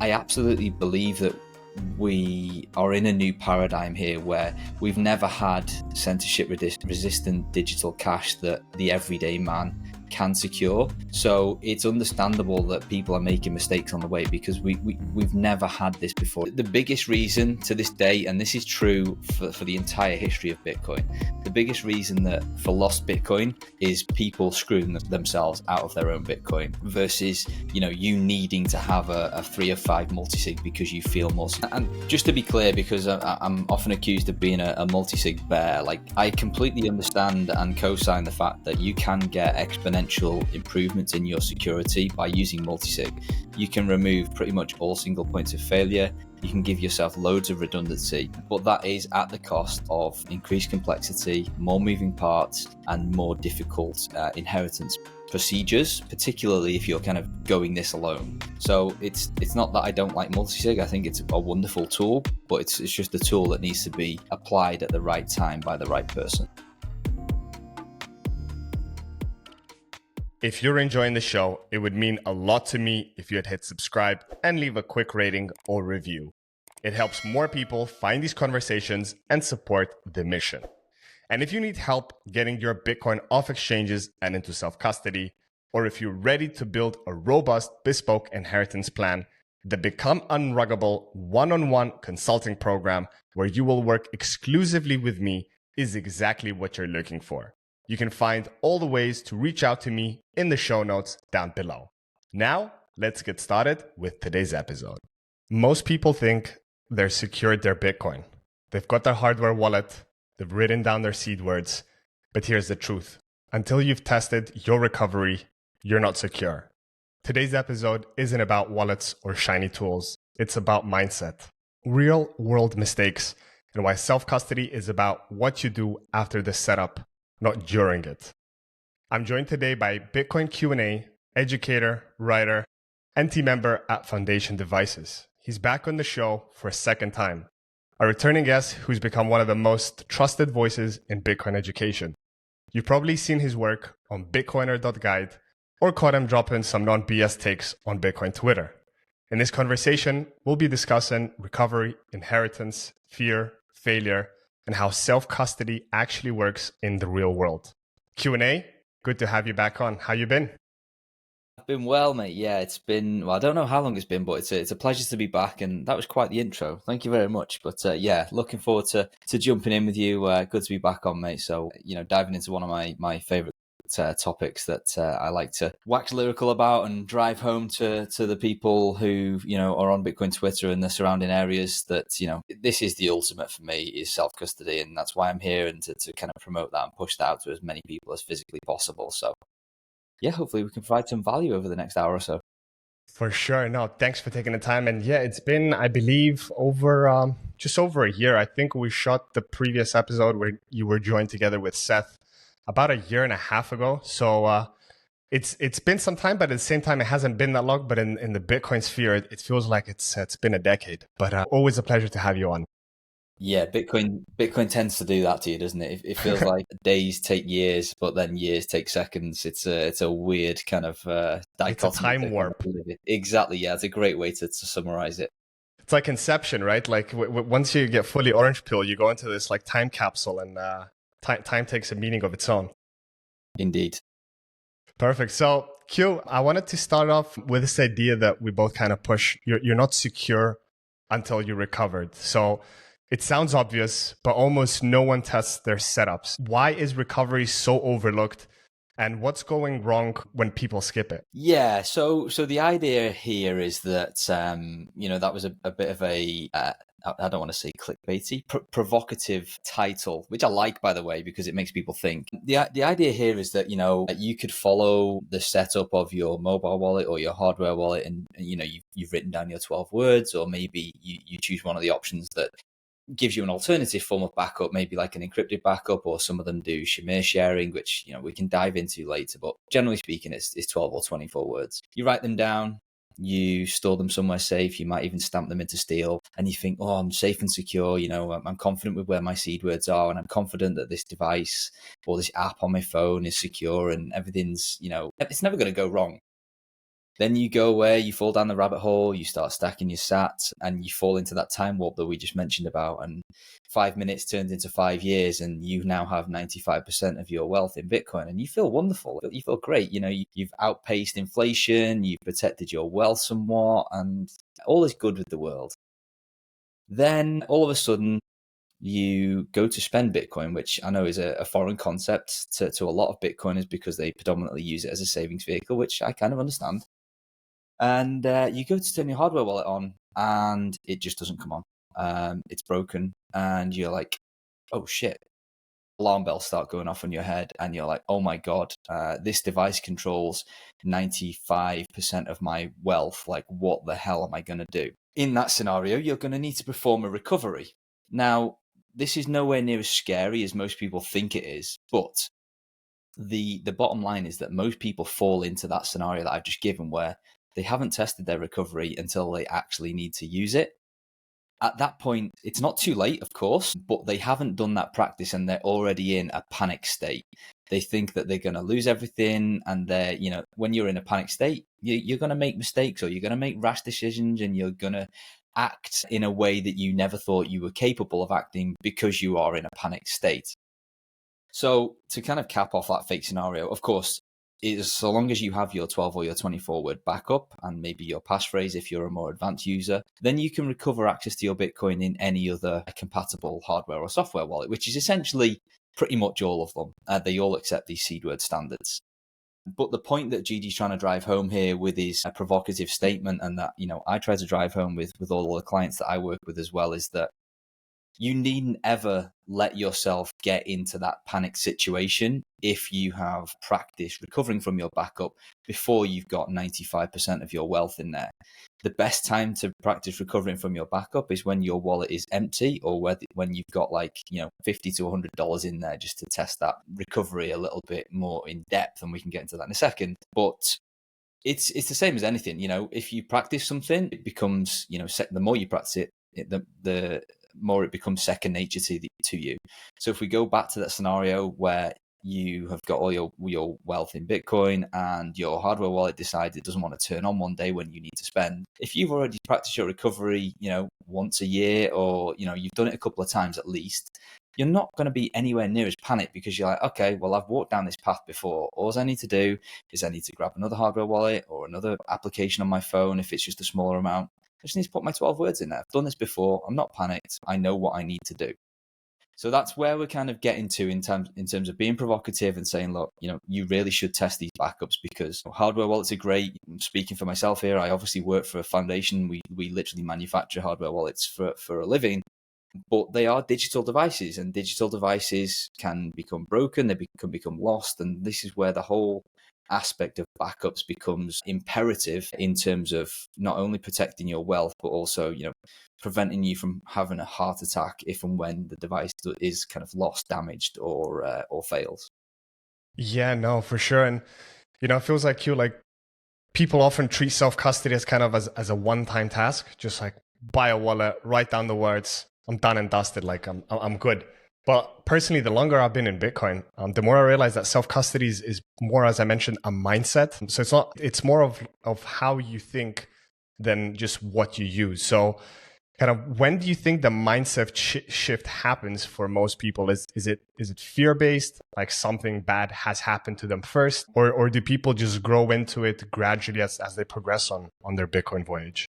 I absolutely believe that we are in a new paradigm here where we've never had censorship resistant digital cash that the everyday man can secure. So it's understandable that people are making mistakes on the way because we've never had this before. The biggest reason to this day, and this is true for the entire history of Bitcoin, the biggest reason that for lost Bitcoin is people screwing themselves out of their own Bitcoin versus, you needing to have a 3 of 5 multi-sig because you feel more. And just to be clear, because I'm often accused of being a multi-sig bear, like I completely understand and co-sign the fact that you can get exponential improvements in your security by using multi-sig. You can remove pretty much all single points of failure. You can give yourself loads of redundancy, but that is at the cost of increased complexity, more moving parts, and more difficult inheritance procedures, particularly if you're kind of going this alone. So it's not that I don't like multi-sig. I think it's a wonderful tool, but it's just a tool that needs to be applied at the right time by the right person. If you're enjoying the show, it would mean a lot to me if you had hit subscribe and leave a quick rating or review. It helps more people find these conversations and support the mission. And if you need help getting your Bitcoin off exchanges and into self-custody, or if you're ready to build a robust, bespoke inheritance plan, the Become Unruggable one-on-one consulting program where you will work exclusively with me is exactly what you're looking for. You can find all the ways to reach out to me in the show notes down below. Now, let's get started with today's episode. Most people think they've secured their Bitcoin. They've got their hardware wallet, they've written down their seed words, but here's the truth. Until you've tested your recovery, you're not secure. Today's episode isn't about wallets or shiny tools. It's about mindset, real world mistakes, and why self-custody is about what you do after the setup, not during it. I'm joined today by Bitcoin Q&A, educator, writer, and team member at Foundation Devices. He's back on the show for a second time, a returning guest who's become one of the most trusted voices in Bitcoin education. You've probably seen his work on Bitcoiner.guide or caught him dropping some non-BS takes on Bitcoin Twitter. In this conversation, we'll be discussing recovery, inheritance, fear, failure, and how self-custody actually works in the real world. Q&A, good to have you back on. How you been? I've been well, mate. Yeah, it's been, I don't know how long it's been, but it's a pleasure to be back. And that was quite the intro. Thank you very much. But yeah, looking forward to jumping in with you. Good to be back on, mate. So, diving into one of my favorite topics that I like to wax lyrical about and drive home to the people who, are on Bitcoin Twitter and the surrounding areas that, this is the ultimate for me is self-custody. And that's why I'm here and to kind of promote that and push that out to as many people as physically possible. So yeah, hopefully we can provide some value over the next hour or so. For sure. No, thanks for taking the time. And yeah, it's been, I believe, over just over a year. I think we shot the previous episode where you were joined together with Seth about a year and a half ago. So it's been some time, but at the same time, it hasn't been that long. But in the Bitcoin sphere, it feels like it's been a decade. But always a pleasure to have you on. Yeah, Bitcoin tends to do that to you, doesn't it? It feels like days take years, but then years take seconds. It's a weird kind of dichotomy. It's a time warp. Exactly. Yeah, it's a great way to summarize it. It's like Inception, right? Like once you get fully orange pill, you go into this like time capsule, and time takes a meaning of its own. Indeed. Perfect. So Q, I wanted to start off with this idea that we both kind of push. You're not secure until you recovered. So it sounds obvious, but almost no one tests their setups. Why is recovery so overlooked? And what's going wrong when people skip it? Yeah, so the idea here is that, that was a bit of a, I don't want to say clickbaity, provocative title, which I like, by the way, because it makes people think. The idea here is that, you could follow the setup of your mobile wallet or your hardware wallet and you've written down your 12 words, or maybe you choose one of the options that gives you an alternative form of backup, maybe like an encrypted backup, or some of them do Shamir sharing, which we can dive into later. But generally speaking, it's 12 or 24 words. You write them down, you store them somewhere safe. You might even stamp them into steel, and you think, oh, I'm safe and secure. I'm confident with where my seed words are, and I'm confident that this device or this app on my phone is secure, and everything's, it's never going to go wrong. Then you go away, you fall down the rabbit hole, you start stacking your sats, and you fall into that time warp that we just mentioned about. And 5 minutes turns into 5 years, and you now have 95% of your wealth in Bitcoin, and you feel wonderful. You feel great. You've outpaced inflation, you've protected your wealth somewhat, and all is good with the world. Then all of a sudden, you go to spend Bitcoin, which I know is a foreign concept to a lot of Bitcoiners because they predominantly use it as a savings vehicle, which I kind of understand. And you go to turn your hardware wallet on, and it just doesn't come on. It's broken, and you're like, oh shit. Alarm bells start going off in your head, and you're like, oh my God, this device controls 95% of my wealth. Like, what the hell am I going to do? In that scenario, you're going to need to perform a recovery. Now, this is nowhere near as scary as most people think it is, but the bottom line is that most people fall into that scenario that I've just given, where they haven't tested their recovery until they actually need to use it. At that point, it's not too late, of course, but they haven't done that practice, and they're already in a panic state. They think that they're going to lose everything, and when you're in a panic state, you're going to make mistakes, or you're going to make rash decisions, and you're going to act in a way that you never thought you were capable of acting because you are in a panic state. So to kind of cap off that fake scenario, of course, is so long as you have your 12 or your 24 word backup and maybe your passphrase if you're a more advanced user, then you can recover access to your Bitcoin in any other compatible hardware or software wallet, which is essentially pretty much all of them. They all accept these seed word standards. But the point that GD's trying to drive home here with his provocative statement, and that, I try to drive home with all the clients that I work with as well, is that you needn't ever let yourself get into that panic situation if you have practiced recovering from your backup before you've got 95% of your wealth in there. The best time to practice recovering from your backup is when your wallet is empty, or when you've got $50 to $100 in there, just to test that recovery a little bit more in depth, and we can get into that in a second. But it's the same as anything. If you practice something, it becomes, the more you practice it, the more it becomes second nature to you. So if we go back to that scenario where you have got all your wealth in Bitcoin, and your hardware wallet decides it doesn't want to turn on one day when you need to spend, if you've already practiced your recovery, once a year, or, you've done it a couple of times at least, you're not going to be anywhere near as panicked, because you're like, okay, well, I've walked down this path before. All I need to do is I need to grab another hardware wallet or another application on my phone if it's just a smaller amount. I just need to put my 12 words in there. I've done this before. I'm not panicked. I know what I need to do. So that's where we're kind of getting to in terms of being provocative and saying, look, you really should test these backups, because hardware wallets are great. I'm speaking for myself here. I obviously work for a foundation. We literally manufacture hardware wallets for a living, but they are digital devices, and digital devices can become broken. They can become lost. And this is where the whole aspect of backups becomes imperative, in terms of not only protecting your wealth, but also, preventing you from having a heart attack if and when the device is kind of lost, damaged, or fails. Yeah, no, for sure. And, it feels like people often treat self-custody as kind of as a one-time task, just like buy a wallet, write down the words, I'm done and dusted, like I'm good. But personally, the longer I've been in Bitcoin, the more I realize that self-custody is more, as I mentioned, a mindset. So it's more of how you think than just what you use. So kind of, when do you think the mindset shift happens for most people? Is it fear-based, like something bad has happened to them first? Or do people just grow into it gradually as they progress on their Bitcoin voyage?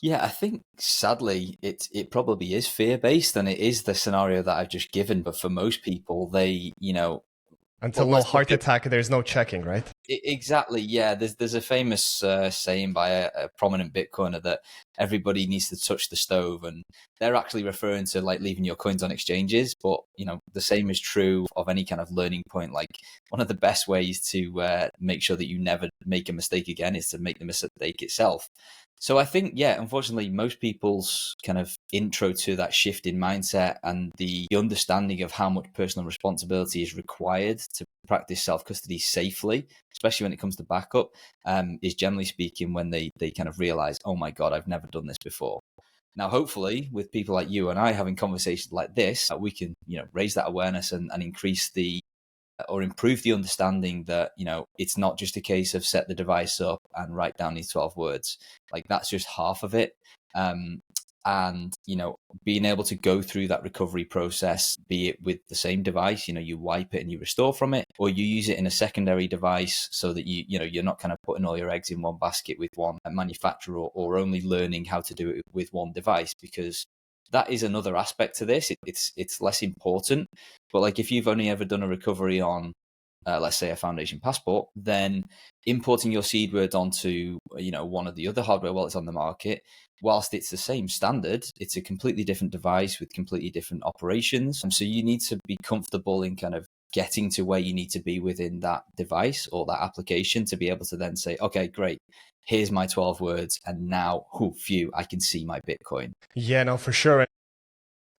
Yeah, I think sadly it probably is fear-based, and it is the scenario that I've just given. But for most people, they, Until no heart attack, there's no checking, right? Exactly. Yeah. There's a famous saying by a prominent Bitcoiner that everybody needs to touch the stove, and they're actually referring to like leaving your coins on exchanges. But the same is true of any kind of learning point. Like, one of the best ways to make sure that you never make a mistake again is to make the mistake itself. So I think, yeah, unfortunately, most people's kind of intro to that shift in mindset and the understanding of how much personal responsibility is required to practice self-custody safely, especially when it comes to backup, is generally speaking when they kind of realize, oh my God, I've never done this before. Now, hopefully, with people like you and I having conversations like this, we can, raise that awareness and increase the or improve the understanding that, it's not just a case of set the device up and write down these 12 words. Like, that's just half of it. And, being able to go through that recovery process, be it with the same device, you wipe it and you restore from it, or you use it in a secondary device so that you're not kind of putting all your eggs in one basket with one manufacturer, or only learning how to do it with one device, because that is another aspect to this. It's less important, but like, if you've only ever done a recovery on, let's say, a Foundation Passport, then importing your seed words onto, one of the other hardware wallets on the market, whilst it's the same standard, it's a completely different device with completely different operations. And so you need to be comfortable in kind of getting to where you need to be within that device or that application to be able to then say, okay, great, here's my 12 words. And now, phew, I can see my Bitcoin. Yeah, no, for sure.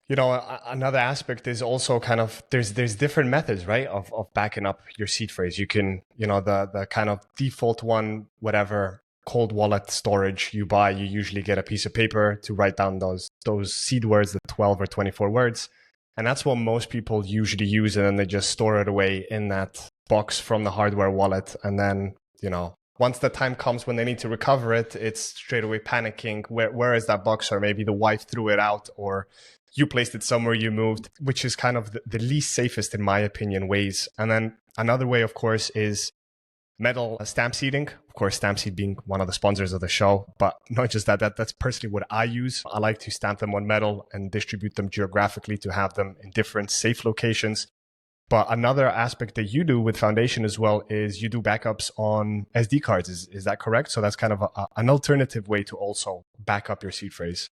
Another aspect is also kind of there's different methods, right, of backing up your seed phrase. You can, the kind of default one, whatever cold wallet storage you buy, you usually get a piece of paper to write down those seed words, the 12 or 24 words. And that's what most people usually use. And then they just store it away in that box from the hardware wallet. And then, once the time comes when they need to recover it, it's straight away panicking. Where is that box? Or maybe the wife threw it out, or you placed it somewhere you moved, which is kind of the least safest, in my opinion, ways. And then another way, of course, is metal stamp seeding. Of course, Stamp Seed being one of the sponsors of the show, but not just that's personally what I use. I like to stamp them on metal and distribute them geographically to have them in different safe locations. But another aspect that you do with Foundation as well is you do backups on SD cards. Is that correct? So that's kind of an alternative way to also back up your seed phrase.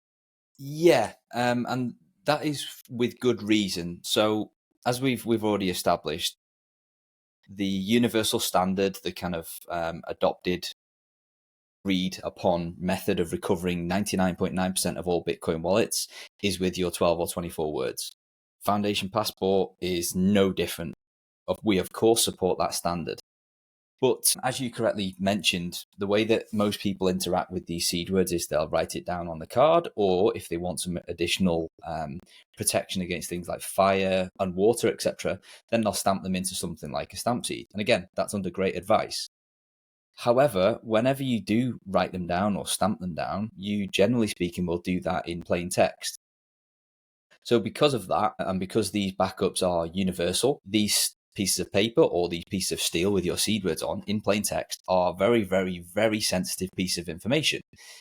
Yeah, and that is with good reason. So as we've already established, the universal standard, the kind of adopted, agreed upon method of recovering 99.9% of all Bitcoin wallets is with your 12 or 24 words. Foundation Passport is no different. We, of course, support that standard. But as you correctly mentioned, the way that most people interact with these seed words is they'll write it down on the card, or if they want some additional protection against things like fire and water, etc., then they'll stamp them into something like a stamp seed. And again, that's under great advice. However, whenever you do write them down or stamp them down, you, generally speaking, will do that in plain text. So because of that, and because these backups are universal, these pieces of paper or these pieces of steel with your seed words on in plain text are very, very, very sensitive piece of information,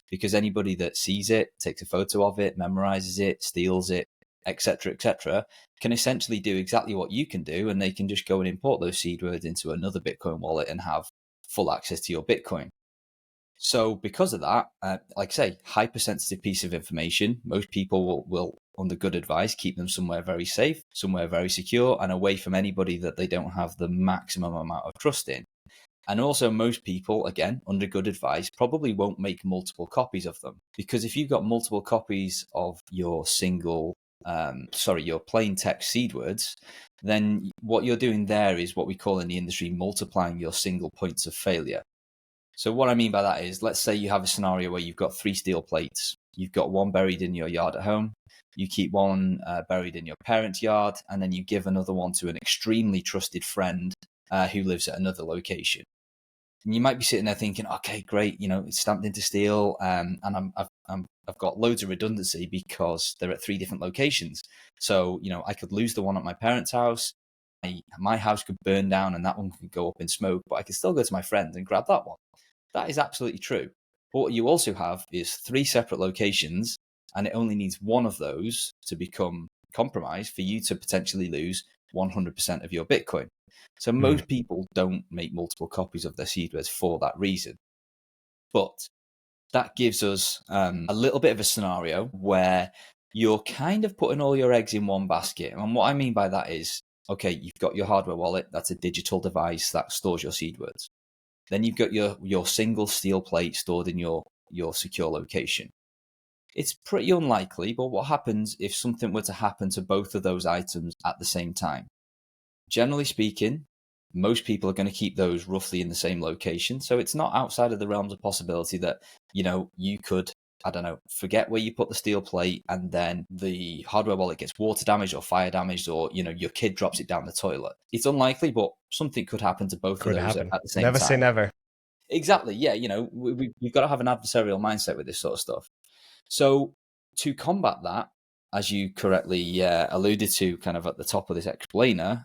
because anybody that sees it, takes a photo of it, memorizes it, steals it, etc., can essentially do exactly what you can do, and they can just go and import those seed words into another Bitcoin wallet and have full access to your Bitcoin. So because of that, like I say, hypersensitive piece of information, most people will, under good advice, keep them somewhere very safe, somewhere very secure, and away from anybody that they don't have the maximum amount of trust in. And also, most people, again, under good advice, probably won't make multiple copies of them, because if you've got multiple copies of your your plain text seed words, then what you're doing there is what we call in the industry multiplying your single points of failure. So what I mean by that is, let's say you have a scenario where you've got 3 steel plates. You've got one buried in your yard at home. You keep one buried in your parents' yard, and then you give another one to an extremely trusted friend who lives at another location. And you might be sitting there thinking, okay, great, it's stamped into steel, and I've got loads of redundancy because they're at 3 different locations. So, I could lose the one at my parents' house. My house could burn down and that one could go up in smoke, but I could still go to my friend and grab that one. That is absolutely true. But what you also have is 3 separate locations, and it only needs one of those to become compromised for you to potentially lose 100% of your Bitcoin. So most people don't make multiple copies of their seed words for that reason. But that gives us a little bit of a scenario where you're kind of putting all your eggs in one basket. And what I mean by that is, okay, you've got your hardware wallet. That's a digital device that stores your seed words. Then you've got your single steel plate stored in your secure location. It's pretty unlikely, but what happens if something were to happen to both of those items at the same time? Generally speaking, most people are going to keep those roughly in the same location. So it's not outside of the realms of possibility that, you could I don't know, forget where you put the steel plate, and then the hardware wallet gets water damaged or fire damaged, or, you know, your kid drops it down the toilet. It's unlikely, but something could happen to both Could of those happen. at the same Never time. say never. Exactly. Yeah. You know, we've got to have an adversarial mindset with this sort of stuff. So to combat that, as you correctly alluded to kind of at the top of this explainer,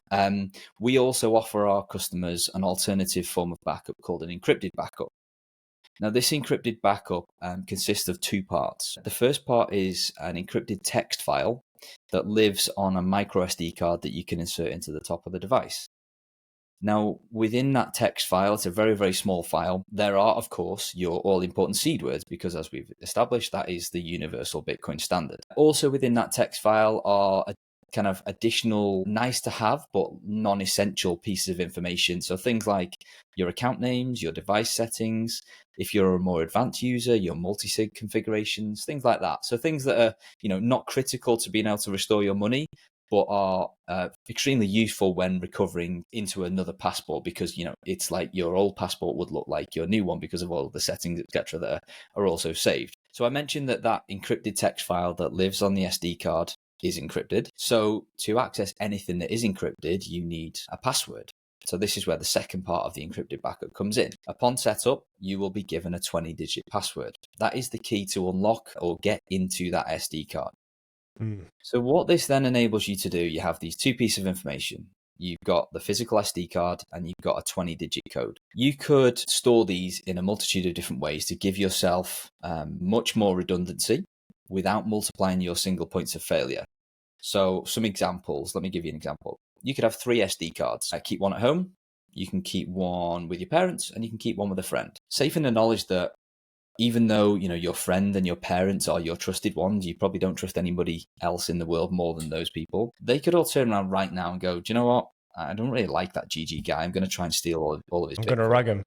we also offer our customers an alternative form of backup called an encrypted backup. Now, this encrypted backup consists of two parts. The first part is an encrypted text file that lives on a micro SD card that you can insert into the top of the device. Now, within that text file, it's a very, very small file. There are, of course, your all-important seed words, because as we've established, that is the universal Bitcoin standard. Also within that text file are a kind of additional nice to have, but non-essential pieces of information. So things like your account names, your device settings, if you're a more advanced user, your multi-sig configurations, things like that. So things that are, you know, not critical to being able to restore your money, but are extremely useful when recovering into another passport, because, you know, it's like your old passport would look like your new one because of all of the settings, etc., that are also saved. So I mentioned that encrypted text file that lives on the SD card is encrypted. So to access anything that is encrypted, you need a password. So this is where the second part of the encrypted backup comes in. Upon setup, you will be given a 20-digit password. That is the key to unlock or get into that SD card. So what this then enables you to do, you have these two pieces of information. You've got the physical SD card and you've got a 20-digit code. You could store these in a multitude of different ways to give yourself much more redundancy without multiplying your single points of failure. So some examples, let me give you an example. You could have 3 SD cards. Keep one at home, you can keep one with your parents, and you can keep one with a friend. Safe in the knowledge that even though, you know, your friend and your parents are your trusted ones, you probably don't trust anybody else in the world more than those people. They could all turn around right now and go, do you know what? I don't really like that GG guy. I'm going to try and steal all of his Bitcoin. I'm going to rug him.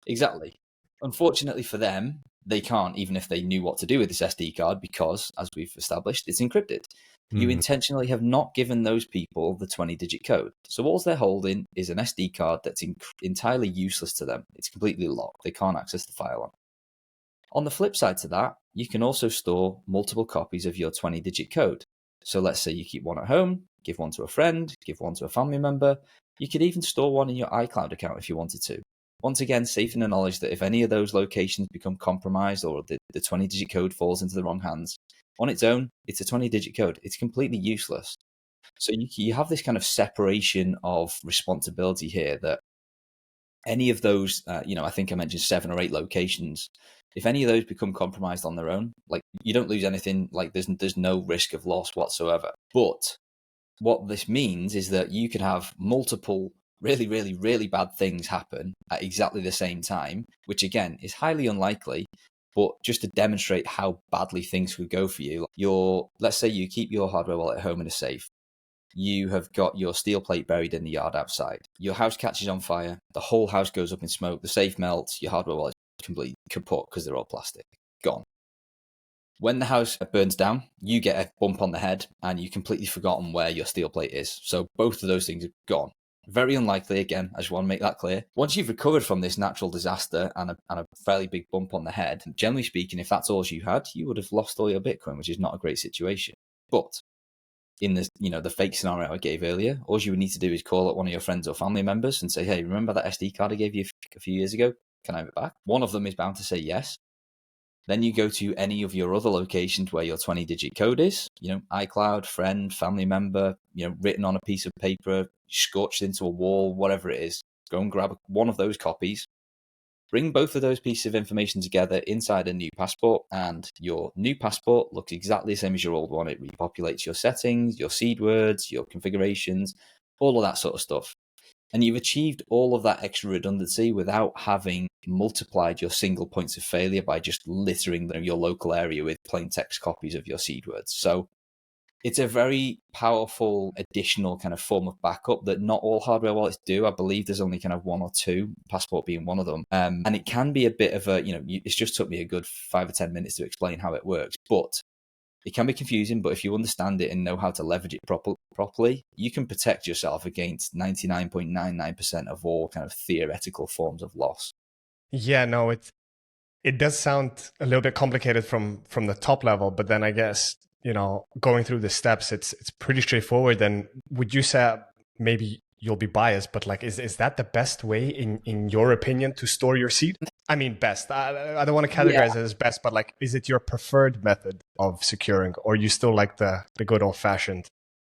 Exactly. Unfortunately for them, they can't, even if they knew what to do with this SD card, because, as we've established, it's encrypted. You intentionally have not given those people the 20-digit code. So all they're holding is an SD card that's entirely useless to them. It's completely locked. They can't access the file on. On the flip side to that, you can also store multiple copies of your 20-digit code. So let's say you keep one at home, give one to a friend, give one to a family member. You could even store one in your iCloud account if you wanted to. Once again, safe in the knowledge that if any of those locations become compromised or the 20-digit code falls into the wrong hands, on its own, it's a 20-digit code. It's completely useless. So you have this kind of separation of responsibility here, that any of those, I think I mentioned 7 or 8 locations. If any of those become compromised on their own, like, you don't lose anything, like there's no risk of loss whatsoever. But what this means is that you could have multiple really, really, really bad things happen at exactly the same time, which again is highly unlikely. But just to demonstrate how badly things could go for you, let's say you keep your hardware wallet at home in a safe. You have got your steel plate buried in the yard outside. Your house catches on fire. The whole house goes up in smoke. The safe melts. Your hardware wallet is completely kaput because they're all plastic. Gone. When the house burns down, you get a bump on the head and you've completely forgotten where your steel plate is. So both of those things are gone. Very unlikely, again, I just want to make that clear. Once you've recovered from this natural disaster and a fairly big bump on the head, generally speaking, if that's all you had, you would have lost all your Bitcoin, which is not a great situation. But in the fake scenario I gave earlier, all you would need to do is call up one of your friends or family members and say, hey, remember that SD card I gave you a few years ago? Can I have it back? One of them is bound to say yes. Then you go to any of your other locations where your 20-digit code is, iCloud, friend, family member, written on a piece of paper, scorched into a wall, whatever it is. Go and grab one of those copies. Bring both of those pieces of information together inside a new passport, and your new passport looks exactly the same as your old one. It repopulates your settings, your seed words, your configurations, all of that sort of stuff. And you've achieved all of that extra redundancy without having multiplied your single points of failure by just littering your local area with plain text copies of your seed words. So it's a very powerful additional kind of form of backup that not all hardware wallets do. I believe there's only kind of 1 or 2, Passport being one of them. And it can be a bit of it's just took me a good 5 or 10 minutes to explain how it works. But it can be confusing, but if you understand it and know how to leverage it properly, you can protect yourself against 99.99% of all kind of theoretical forms of loss. Yeah, no, It does sound a little bit complicated from the top level, but then I guess, going through the steps, it's pretty straightforward. And would you say, maybe you'll be biased, but like, is that the best way in your opinion to store your seed? I mean, best. I don't want to Yeah. categorize it as best, but like, is it your preferred method of securing, or you still like the good old fashioned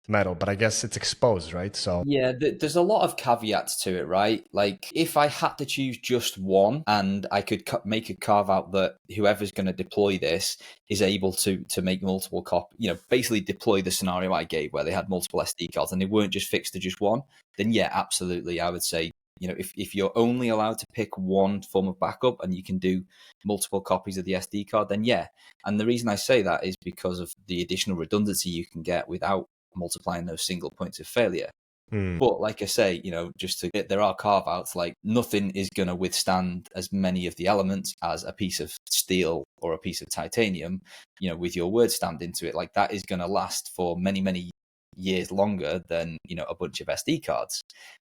metal? But I guess it's exposed, right? So Yeah, there's a lot of caveats to it, right? Like if I had to choose just one and I could make a carve out that whoever's going to deploy this is able to make multiple basically deploy the scenario I gave where they had multiple SD cards and they weren't just fixed to just one, then yeah, absolutely. I would say, if you're only allowed to pick one form of backup and you can do multiple copies of the SD card, then yeah. And the reason I say that is because of the additional redundancy you can get without multiplying those single points of failure. But like I say, there are carve outs, like nothing is going to withstand as many of the elements as a piece of steel or a piece of titanium, with your word stamped into it. Like that is going to last for many, many years longer than, a bunch of SD cards.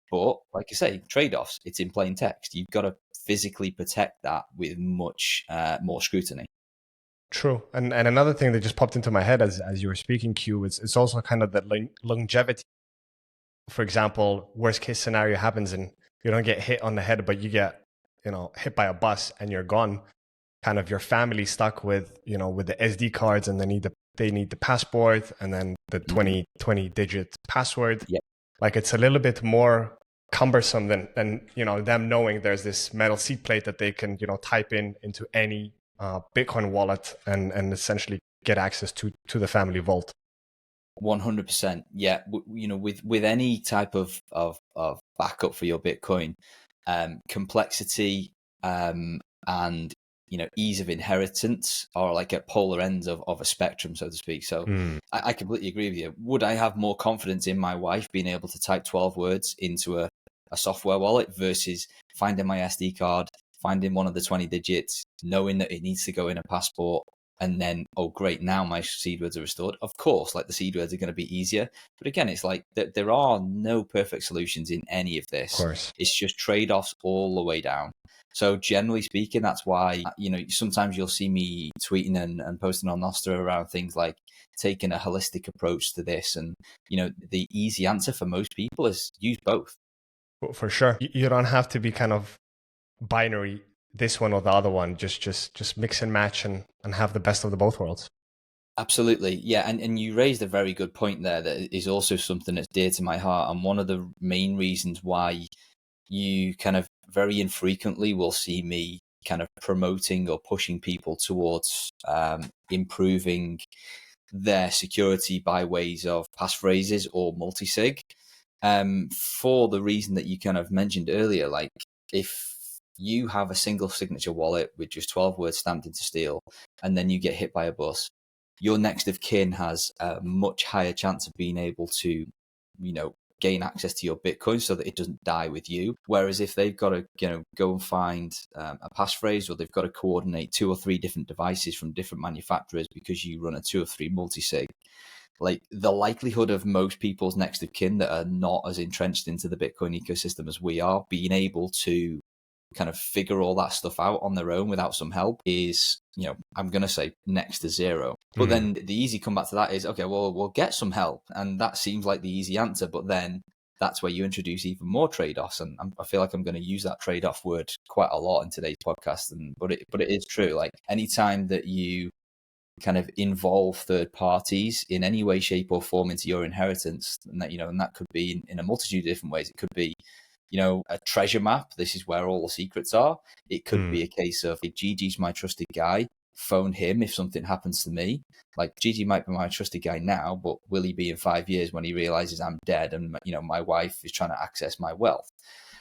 But like I say, trade-offs, it's in plain text. You've got to physically protect that with much more scrutiny. true. And another thing that just popped into my head as you were speaking, Q, is it's also kind of the longevity. For example, worst case scenario happens and you don't get hit on the head, but you get, hit by a bus and you're gone. Kind of your family stuck with, with the SD cards, and they need the passport and then the 20 digit password. Yeah. Like it's a little bit more cumbersome than them knowing there's this metal seed plate that they can, type into any Bitcoin wallet and essentially get access to the family vault. 100%. Yeah. With any type of backup for your Bitcoin, complexity and ease of inheritance are like at polar ends of a spectrum, so to speak. So I completely agree with you. Would I have more confidence in my wife being able to type 12 words into a software wallet versus finding my SD card, finding one of the 20 digits, knowing that it needs to go in a passport, and then, oh, great, now my seed words are restored? Of course, like the seed words are going to be easier. But again, it's like there are no perfect solutions in any of this. Of course. It's just trade-offs all the way down. So generally speaking, that's why, sometimes you'll see me tweeting and posting on Nostra around things like taking a holistic approach to this. And, the easy answer for most people is use both. For sure. You don't have to be kind of binary, this one or the other one. Just mix and match and have the best of the both worlds. Absolutely. Yeah. And you raised a very good point there that is also something that's dear to my heart. And one of the main reasons why you kind of very infrequently will see me kind of promoting or pushing people towards improving their security by ways of passphrases or multi-sig, for the reason that you kind of mentioned earlier. Like if you have a single signature wallet with just 12 words stamped into steel and then you get hit by a bus, your next of kin has a much higher chance of being able to, gain access to your Bitcoin so that it doesn't die with you. Whereas if they've got to, go and find a passphrase, or they've got to coordinate 2 or 3 different devices from different manufacturers because you run a 2 or 3 multi-sig, like the likelihood of most people's next of kin that are not as entrenched into the Bitcoin ecosystem as we are being able to kind of figure all that stuff out on their own without some help is, I'm going to say next to zero. But then the easy comeback to that is, okay, well, we'll get some help. And that seems like the easy answer. But then that's where you introduce even more trade-offs. And I feel like I'm going to use that trade-off word quite a lot in today's podcast. But it is true. Like anytime that you kind of involve third parties in any way, shape or form into your inheritance, and that could be in a multitude of different ways. It could be, a treasure map. This is where all the secrets are. It could be a case of, if Gigi's my trusted guy, phone him if something happens to me. Like Gigi might be my trusted guy now, but will he be in 5 years when he realizes I'm dead and, my wife is trying to access my wealth?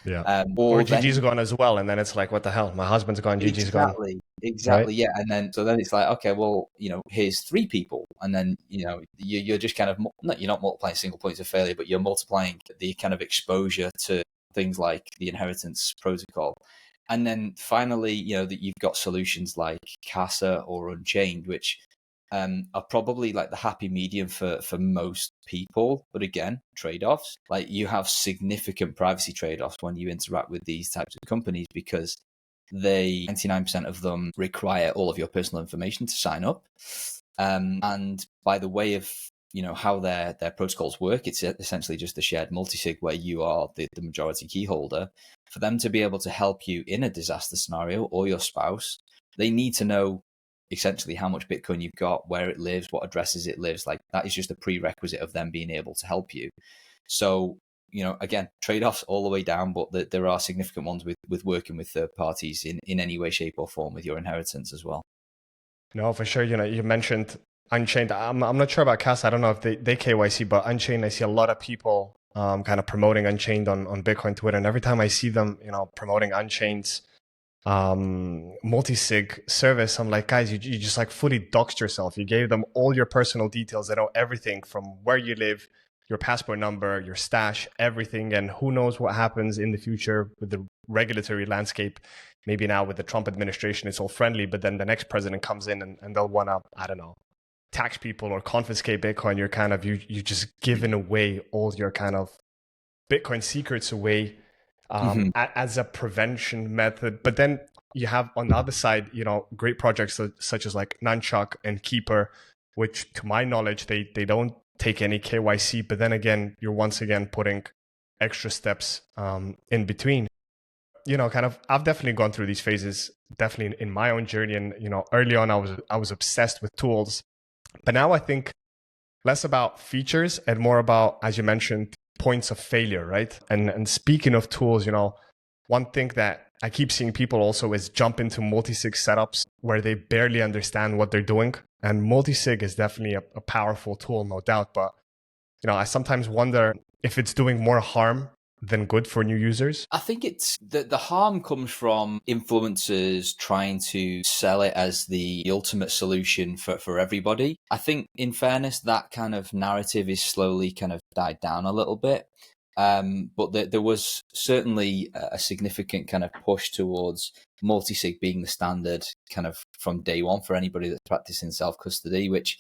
Yeah. Or Gigi's gone as well. And then it's like, what the hell? My husband's gone, Gigi's gone. Exactly. Right? Yeah. And then it's like, okay, well, here's 3 people. And then, you're just kind of, you're not multiplying single points of failure, but you're multiplying the kind of exposure to things like the inheritance protocol. And then finally, that you've got solutions like Casa or Unchained, which are probably like the happy medium for most people. But again, trade-offs, like you have significant privacy trade-offs when you interact with these types of companies, because They 99% of them require all of your personal information to sign up. And by the way of how their protocols work, it's essentially just a shared multisig where you are the majority key holder. For them to be able to help you in a disaster scenario, or your spouse, they need to know essentially how much Bitcoin you've got, where it lives, what addresses it lives. Like, that is just a prerequisite of them being able to help you. So, again, trade-offs all the way down, but there are significant ones with working with third parties in any way, shape or form with your inheritance as well. No, for sure. You mentioned Unchained. I'm not sure about Casa. I don't know if they KYC, but Unchained, I see a lot of people kind of promoting Unchained on Bitcoin Twitter. And every time I see them, promoting Unchained's multi-sig service, I'm like, guys, you just like fully doxed yourself. You gave them all your personal details. They know everything from where you live, your passport number, your stash, everything. And who knows what happens in the future with the regulatory landscape. Maybe now with the Trump administration, it's all friendly, but then the next president comes in and they'll want to, I don't know, tax people or confiscate Bitcoin. You're kind of, you just giving away all your kind of Bitcoin secrets away as a prevention method. But then you have on the other side, great projects such as like Nunchuck and Keeper, which to my knowledge, they don't take any KYC, but then again, you're once again putting extra steps in between. I've definitely gone through these phases, definitely in my own journey. And, early on, I was obsessed with tools, but now I think less about features and more about, as you mentioned, points of failure, right? And speaking of tools, one thing that I keep seeing people also is jump into multi-sig setups where they barely understand what they're doing. And multi-sig is definitely a powerful tool, no doubt. But, I sometimes wonder if it's doing more harm than good for new users. I think it's the harm comes from influencers trying to sell it as the ultimate solution for everybody. I think, in fairness, that kind of narrative is slowly kind of died down a little bit. But there was certainly a significant kind of push towards multi-sig being the standard kind of from day one for anybody that's practicing self-custody, which,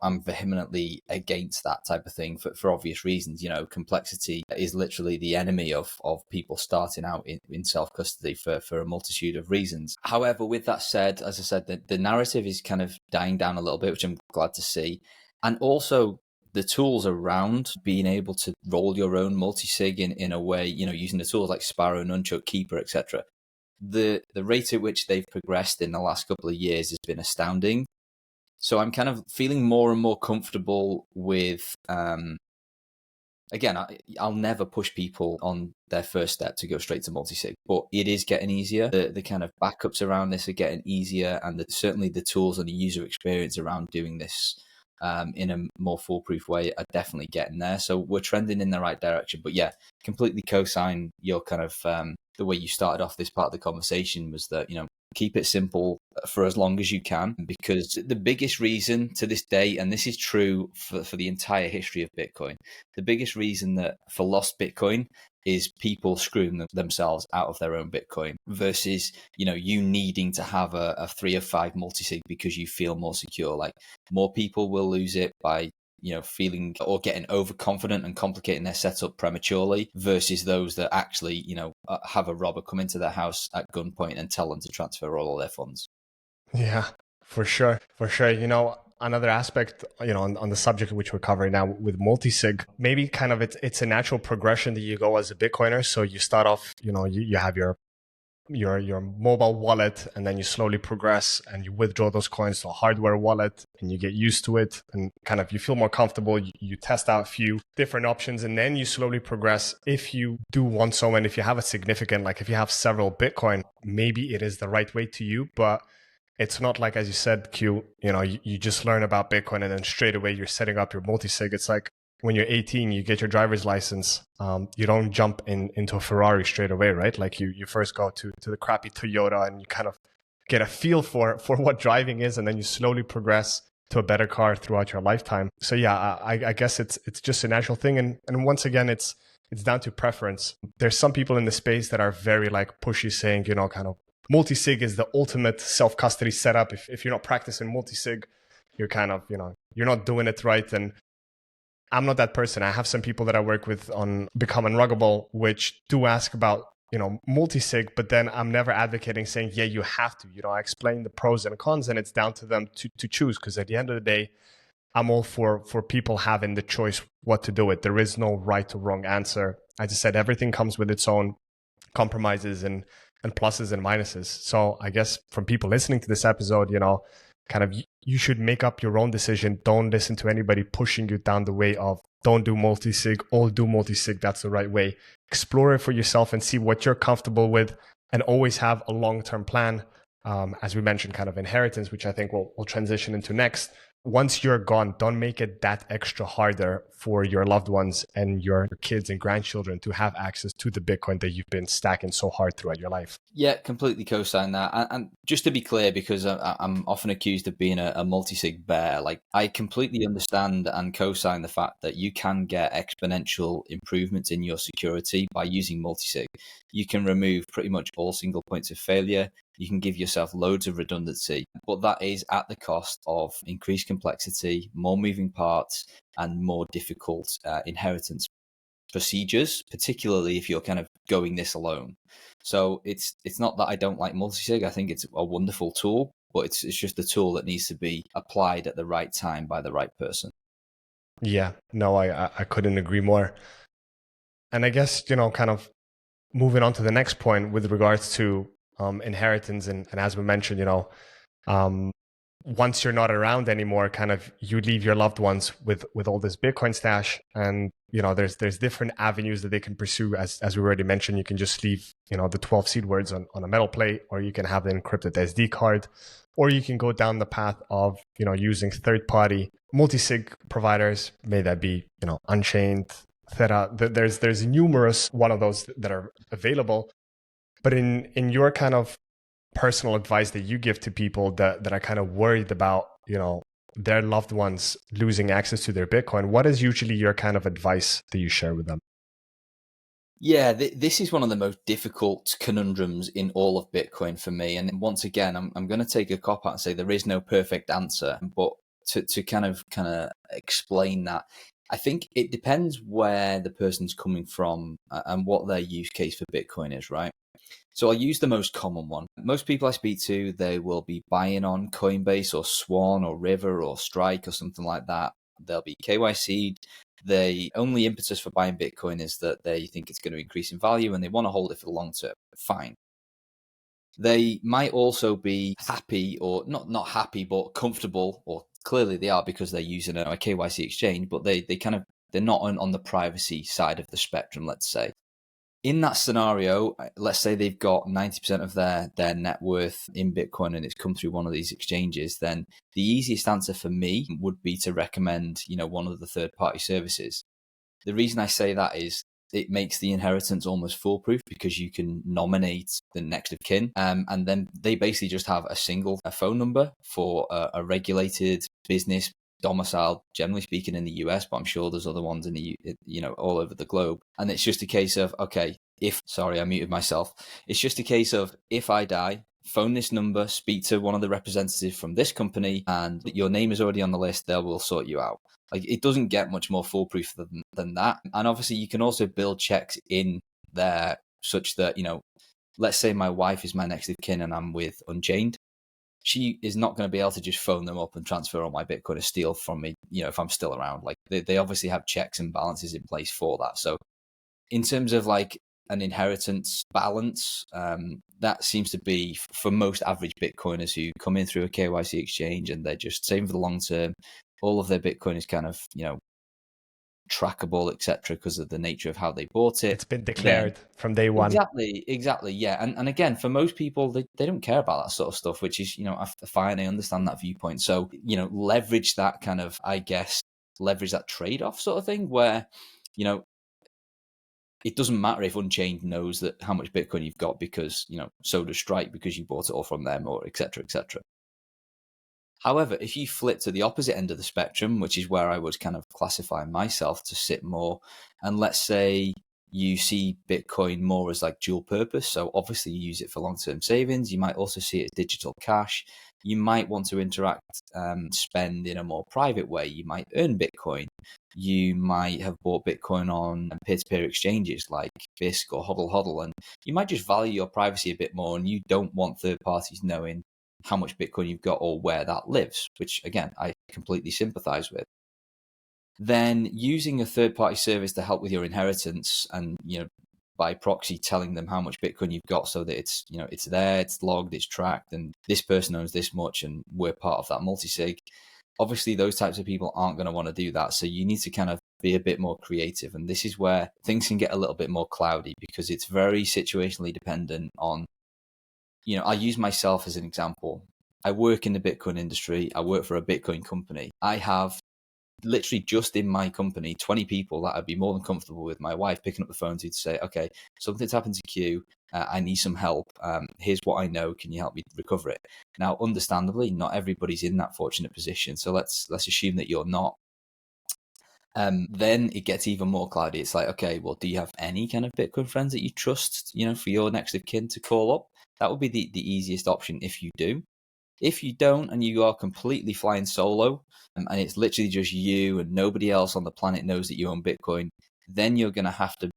I'm vehemently against that type of thing for obvious reasons. Complexity is literally the enemy of people starting out in self-custody for a multitude of reasons. However, with that said, as I said, the narrative is kind of dying down a little bit, which I'm glad to see. And also, the tools around being able to roll your own multi-sig in a way, using the tools like Sparrow, Nunchuck, Keeper, etc. The rate at which they've progressed in the last couple of years has been astounding. So I'm kind of feeling more and more comfortable with, again, I'll never push people on their first step to go straight to multi-sig, but it is getting easier. The kind of backups around this are getting easier, and certainly the tools and the user experience around doing this in a more foolproof way are definitely getting there. So we're trending in the right direction. But yeah, completely co-sign your kind of the way you started off this part of the conversation was that, keep it simple for as long as you can, because the biggest reason to this day, and this is true for the entire history of Bitcoin, the biggest reason that for lost Bitcoin is people screwing themselves out of their own Bitcoin versus, you needing to have a 3 of 5 multisig because you feel more secure. Like, more people will lose it by feeling or getting overconfident and complicating their setup prematurely versus those that actually, have a robber come into their house at gunpoint and tell them to transfer all of their funds. Yeah, for sure. For sure. Another aspect, on the subject which we're covering now with multi-sig, maybe kind of it's a natural progression that you go as a Bitcoiner. So you start off, you have your mobile wallet, and then you slowly progress and you withdraw those coins to a hardware wallet and you get used to it and kind of you feel more comfortable. You test out a few different options and then you slowly progress. If you do want so, and if you have a significant, like if you have several Bitcoin, maybe it is the right way to you, but it's not like, as you said, Q, you just learn about Bitcoin and then straight away you're setting up your multi-sig. It's like when you're 18, you get your driver's license. You don't jump into a Ferrari straight away, right? Like you first go to the crappy Toyota and you kind of get a feel for what driving is, and then you slowly progress to a better car throughout your lifetime. So yeah, I guess it's just a natural thing. And once again, it's down to preference. There's some people in the space that are very like pushy, saying, kind of multi-sig is the ultimate self-custody setup. If you're not practicing multi-sig, you're kind of, you're not doing it right. And I'm not that person. I have some people that I work with on Become Unruggable, which do ask about, multi-sig, but then I'm never advocating saying, yeah, you have to. I explain the pros and cons, and it's down to them to choose. Because at the end of the day, I'm all for people having the choice what to do with. There is no right or wrong answer. I just said everything comes with its own compromises and pluses and minuses. So I guess from people listening to this episode, kind of you should make up your own decision. Don't listen to anybody pushing you down the way of don't do multi-sig, or do multi-sig. That's the right way. Explore it for yourself and see what you're comfortable with, and always have a long-term plan. As we mentioned, kind of inheritance, which I think we'll transition into next. Once you're gone, don't make it that extra harder for your loved ones and your kids and grandchildren to have access to the Bitcoin that you've been stacking so hard throughout your life. Yeah, completely co-sign that. And just to be clear, because I'm often accused of being a multi-sig bear, like I completely understand and co-sign the fact that you can get exponential improvements in your security by using multi-sig. You can remove pretty much all single points of failure. You can give yourself loads of redundancy, but that is at the cost of increased complexity, more moving parts, and more difficult inheritance procedures, particularly if you're kind of going this alone. So it's not that I don't like multisig. I think it's a wonderful tool, but it's just a tool that needs to be applied at the right time by the right person. Yeah, no, I couldn't agree more. And I guess, kind of moving on to the next point with regards to inheritance, and as we mentioned, once you're not around anymore, kind of you leave your loved ones with all this Bitcoin stash, and there's different avenues that they can pursue. As we already mentioned, you can just leave the 12 seed words on a metal plate, or you can have the encrypted SD card, or you can go down the path of using third-party multi-sig providers, may that be Unchained, Theta. There's numerous one of those that are available. But in your kind of personal advice that you give to people that are kind of worried about, their loved ones losing access to their Bitcoin, what is usually your kind of advice that you share with them? Yeah, this is one of the most difficult conundrums in all of Bitcoin for me. And once again, I'm going to take a cop out and say there is no perfect answer, but to kind of explain that, I think it depends where the person's coming from and what their use case for Bitcoin is, right? So I'll use the most common one. Most people I speak to, they will be buying on Coinbase or Swan or River or Strike or something like that. They'll be KYC'd. The only impetus for buying Bitcoin is that they think it's going to increase in value and they want to hold it for the long term. Fine. They might also be happy, or not happy, but comfortable, or clearly they are because they're using a KYC exchange, but they're not on the privacy side of the spectrum, let's say. In that scenario, let's say they've got 90% of their net worth in Bitcoin and it's come through one of these exchanges, then the easiest answer for me would be to recommend, one of the third-party services. The reason I say that is it makes the inheritance almost foolproof because you can nominate the next of kin, and then they basically just have a phone number for a regulated business domiciled, generally speaking, in the US, but I'm sure there's other ones in the all over the globe. And it's just a case of, okay, I muted myself. It's just a case of, if I die, phone this number, speak to one of the representatives from this company, and your name is already on the list. They will sort you out. Like, it doesn't get much more foolproof than that. And obviously you can also build checks in there such that, let's say my wife is my next of kin and I'm with Unchained. She is not going to be able to just phone them up and transfer all my Bitcoin or steal from me, if I'm still around. Like, they obviously have checks and balances in place for that. So in terms of like an inheritance balance, that seems to be for most average Bitcoiners who come in through a KYC exchange and they're just saving for the long term. All of their Bitcoin is kind of, trackable, etc., because of the nature of how they bought it. It's been declared from day one. Exactly. Yeah. And again, for most people, they don't care about that sort of stuff, which is, fine. I understand that viewpoint. So, leverage that kind of, leverage that trade-off sort of thing where, it doesn't matter if Unchained knows that how much Bitcoin you've got because, so does Strike because you bought it all from them, or etc., etc. However, if you flip to the opposite end of the spectrum, which is where I would kind of classify myself to sit more, and let's say you see Bitcoin more as like dual purpose. So obviously you use it for long-term savings. You might also see it as digital cash. You might want to interact, spend in a more private way. You might earn Bitcoin. You might have bought Bitcoin on peer-to-peer exchanges like Bisq or Hodl Hodl, and you might just value your privacy a bit more, and you don't want third parties knowing how much Bitcoin you've got or where that lives, which again, I completely sympathize with. Then using a third-party service to help with your inheritance, and by proxy telling them how much Bitcoin you've got, so that it's it's there, it's logged, it's tracked, and this person owns this much, and we're part of that multi-sig. Obviously, those types of people aren't going to want to do that, so you need to kind of be a bit more creative, and this is where things can get a little bit more cloudy because it's very situationally dependent on. I use myself as an example. I work in the Bitcoin industry. I work for a Bitcoin company. I have literally just in my company 20 people that I'd be more than comfortable with my wife picking up the phone to say, okay, something's happened to Q, I need some help, here's what I know, can you help me recover it? Now understandably not everybody's in that fortunate position, so let's assume that you're not. Then it gets even more cloudy. It's like, okay, well, do you have any kind of Bitcoin friends that you trust, for your next of kin to call up? That would be the easiest option if you do. If you don't, and you are completely flying solo, and it's literally just you and nobody else on the planet knows that you own Bitcoin, then you're going to have to,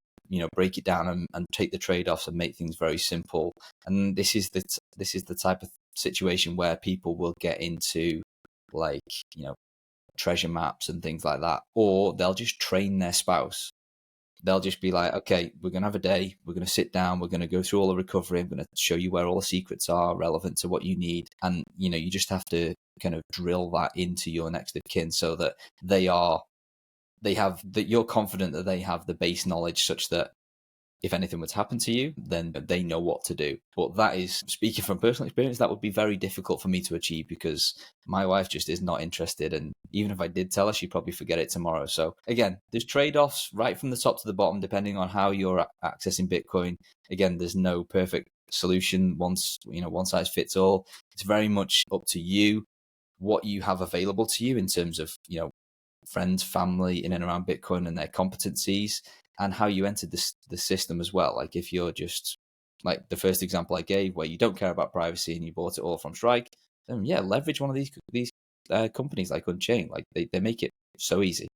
break it down and take the trade-offs and make things very simple. And this is the type of situation where people will get into like, treasure maps and things like that, or they'll just train their spouse. They'll just be like, okay, we're going to have a day. We're going to sit down. We're going to go through all the recovery. I'm going to show you where all the secrets are relevant to what you need. And, you just have to kind of drill that into your next of kin so that you're confident that they have the base knowledge such that if anything would happen to you, then they know what to do. But that is, speaking from personal experience, that would be very difficult for me to achieve because my wife just is not interested. And even if I did tell her, she'd probably forget it tomorrow. So again, there's trade-offs right from the top to the bottom, depending on how you're accessing Bitcoin. Again, there's no perfect solution, one size fits all. It's very much up to you, what you have available to you in terms of, friends, family in and around Bitcoin and their competencies, and how you entered the system as well. Like if you're just like the first example I gave, where you don't care about privacy and you bought it all from Strike, then leverage one of these companies like Unchained. Like they make it so easy.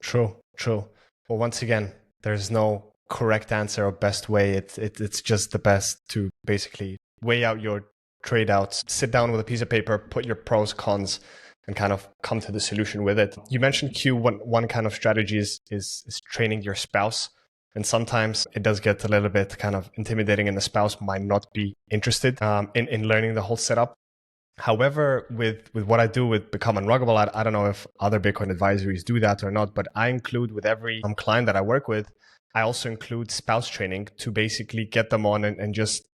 True. Well, once again, there's no correct answer or best way. It's just the best to basically weigh out your trade outs, sit down with a piece of paper, put your pros, cons, and kind of come to the solution with it. You mentioned Q, one kind of strategy is training your spouse. And sometimes it does get a little bit kind of intimidating and the spouse might not be interested in learning the whole setup. However, with what I do with Become Unruggable, I don't know if other Bitcoin advisories do that or not, but I include with every client that I work with, I also include spouse training to basically get them on and just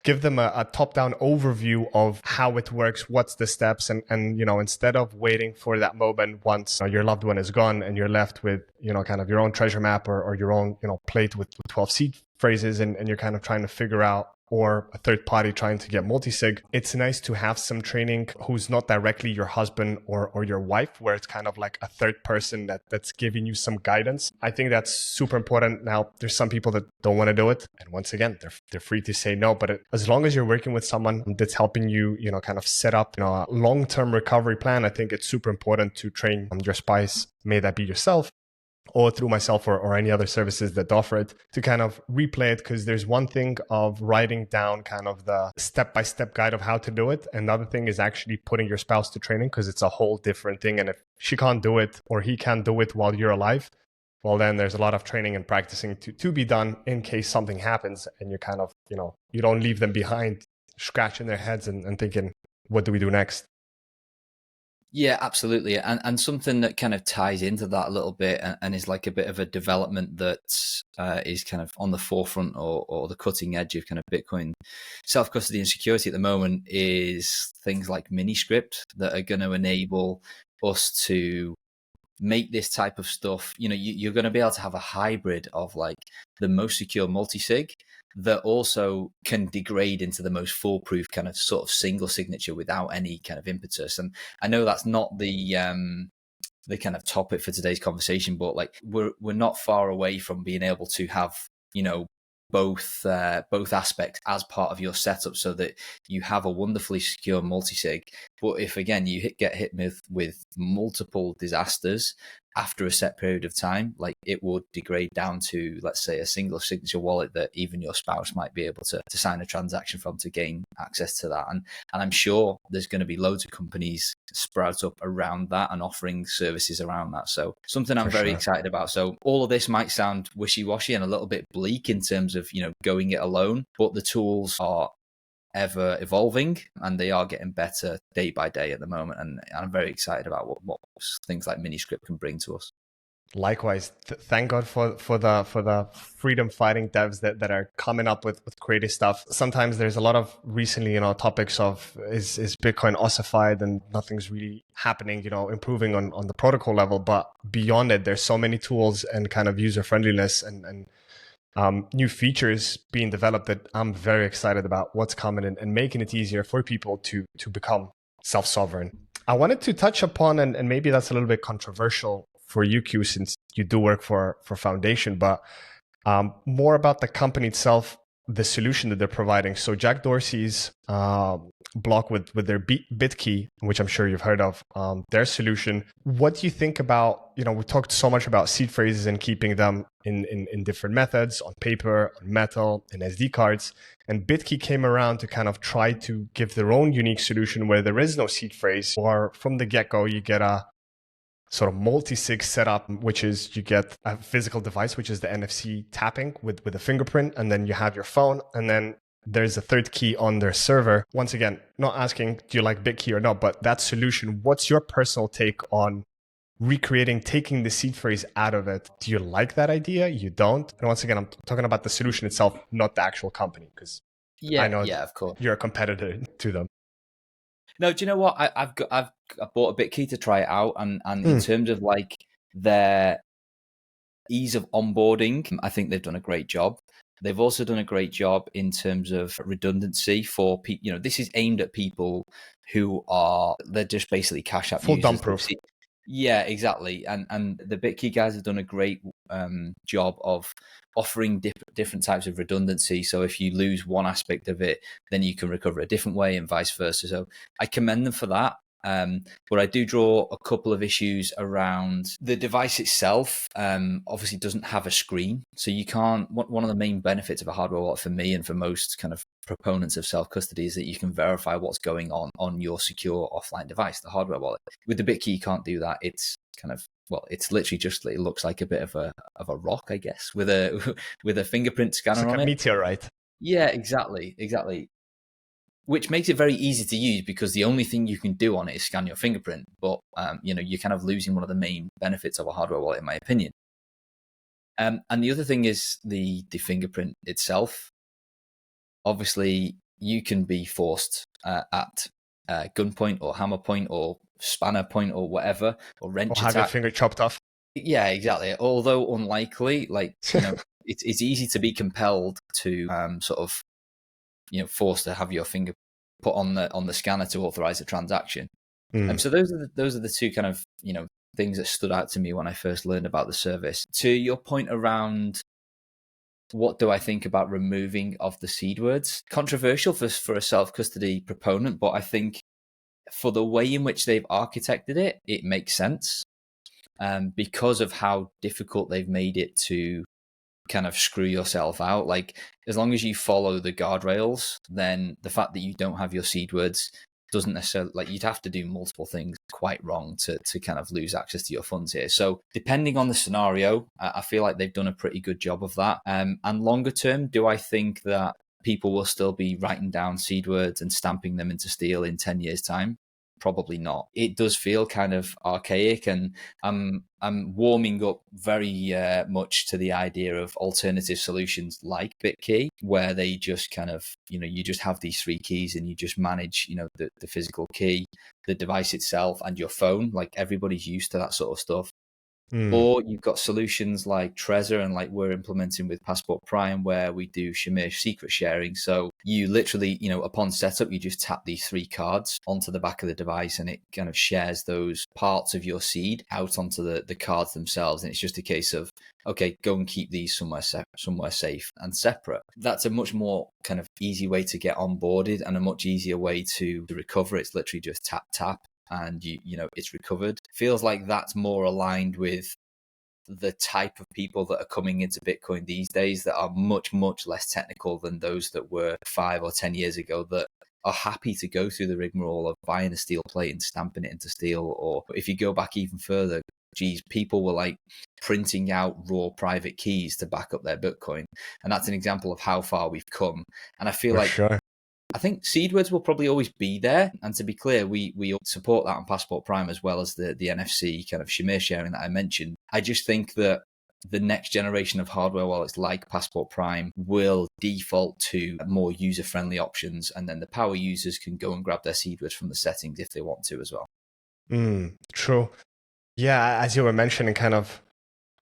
give them a top-down overview of how it works, what's the steps, and instead of waiting for that moment once your loved one is gone and you're left with kind of your own treasure map or your own plate with 12 seed phrases and you're kind of trying to figure out, or a third party trying to get multi-sig, it's nice to have some training who's not directly your husband or your wife, where it's kind of like a third person that's giving you some guidance. I think that's super important. Now, there's some people that don't want to do it. And once again, they're free to say no. But as long as you're working with someone that's helping you, kind of set up a long-term recovery plan, I think it's super important to train your spouse, may that be yourself, or through myself or any other services that offer it, to kind of replay it. Because there's one thing of writing down kind of the step-by-step guide of how to do it. Another thing is actually putting your spouse to training, because it's a whole different thing. And if she can't do it or he can't do it while you're alive, well, then there's a lot of training and practicing to be done in case something happens and you kind of, you don't leave them behind scratching their heads and thinking, what do we do next? Yeah, absolutely. And something that kind of ties into that a little bit and is like a bit of a development that is kind of on the forefront or the cutting edge of kind of Bitcoin self-custody and security at the moment is things like Miniscript that are going to enable us to make this type of stuff. You're going to be able to have a hybrid of like the most secure multi-sig that also can degrade into the most foolproof kind of sort of single signature without any kind of impetus. And I know that's not the the kind of topic for today's conversation, but like we're not far away from being able to have, you know, both aspects as part of your setup, so that you have a wonderfully secure multi-sig. But if again you get hit with multiple disasters after a set period of time, like it would degrade down to, let's say, a single signature wallet that even your spouse might be able to sign a transaction from to gain access to that. And I'm sure there's going to be loads of companies sprout up around that and offering services around that. So something I'm very excited about. So all of this might sound wishy-washy and a little bit bleak in terms of, you know, going it alone, but the tools are ever evolving and they are getting better day by day at the moment, and I'm very excited about what things like Miniscript can bring to us. Likewise, thank God for the freedom fighting devs that are coming up with creative stuff. Sometimes there's a lot of recently, you know, topics of is Bitcoin ossified and nothing's really happening, you know, improving on the protocol level. But beyond it, there's so many tools and kind of user friendliness and new features being developed that I'm very excited about what's coming and making it easier for people to become self-sovereign. I wanted to touch upon, and maybe that's a little bit controversial for you, Q, since you do work for Foundation, but more about the company itself, the solution that they're providing. So Jack Dorsey's block with their BitKey, which I'm sure you've heard of, their solution. What do you think about, you know, we talked so much about seed phrases and keeping them in different methods, on paper, on metal, and SD cards. And BitKey came around to kind of try to give their own unique solution where there is no seed phrase, or from the get-go, you get a sort of multi-sig setup, which is you get a physical device, which is the NFC tapping with a fingerprint, and then you have your phone, and then there's a third key on their server. Once again, not asking, do you like BitKey or not, but that solution, what's your personal take on recreating, taking the seed phrase out of it? Do you like that idea? You don't? And once again, I'm talking about the solution itself, not the actual company, because I know of course you're a competitor to them. No, do you know what? I bought a BitKey to try it out, and in terms of like their ease of onboarding, I think they've done a great job. They've also done a great job in terms of redundancy for people. You know, this is aimed at people who they're just basically Cash App full users. dump proof. Yeah, exactly. And the BitKey guys have done a great job of offering different types of redundancy. So if you lose one aspect of it, then you can recover a different way and vice versa. So I commend them for that. But I do draw a couple of issues around the device itself. Obviously doesn't have a screen. So you can't, one of the main benefits of a hardware wallet for me and for most kind of proponents of self-custody is that you can verify what's going on your secure offline device, the hardware wallet. With the BitKey, you can't do that. It's kind of, well, it's literally just, it looks like a bit of a rock, I guess, with a fingerprint scanner on it. Meteorite. Yeah, exactly. Which makes it very easy to use because the only thing you can do on it is scan your fingerprint. But you know, you're kind of losing one of the main benefits of a hardware wallet, in my opinion. And the other thing is the fingerprint itself. Obviously, you can be forced at gunpoint or hammer point or spanner point or whatever, or wrench attack. Have your finger chopped off. Yeah, exactly. Although unlikely, like, you know, it's easy to be compelled to sort of, you know, forced to have your finger put on the scanner to authorize a transaction. So those are the two kind of, you know, things that stood out to me when I first learned about the service. To your point around what do I think about removing of the seed words? Controversial for a self-custody proponent, but I think for the way in which they've architected it, it makes sense because of how difficult they've made it to kind of screw yourself out. Like, as long as you follow the guardrails, then the fact that you don't have your seed words doesn't necessarily, like, you'd have to do multiple things quite wrong to kind of lose access to your funds here. So depending on the scenario, I feel like they've done a pretty good job of that. And longer term, do I think that people will still be writing down seed words and stamping them into steel in 10 years' time? Probably not. It does feel kind of archaic, and I'm warming up very much to the idea of alternative solutions like BitKey, where they just kind of, you know, you just have these three keys and you just manage, you know, the physical key, the device itself, and your phone. Like, everybody's used to that sort of stuff. Or you've got solutions like Trezor and like we're implementing with Passport Prime, where we do Shamir secret sharing. So you literally, upon setup, you just tap these 3 cards onto the back of the device and it kind of shares those parts of your seed out onto the cards themselves. And it's just a case of, okay, go and keep these somewhere safe and separate. That's a much more kind of easy way to get onboarded and a much easier way to recover. It's literally just tap and it's recovered. Feels like that's more aligned with the type of people that are coming into Bitcoin these days that are much, much less technical than those that were 5 or 10 years ago, that are happy to go through the rigmarole of buying a steel plate and stamping it into steel. Or if you go back even further, people were like printing out raw private keys to back up their Bitcoin. And that's an example of how far we've come. And I feel Sure. I think seed words will probably always be there. And to be clear, we support that on Passport Prime as well as the NFC kind of Shamir sharing that I mentioned. I just think that the next generation of hardware wallets like Passport Prime will default to more user-friendly options. And then the power users can go and grab their seed words from the settings if they want to as well. True. Yeah, as you were mentioning, kind of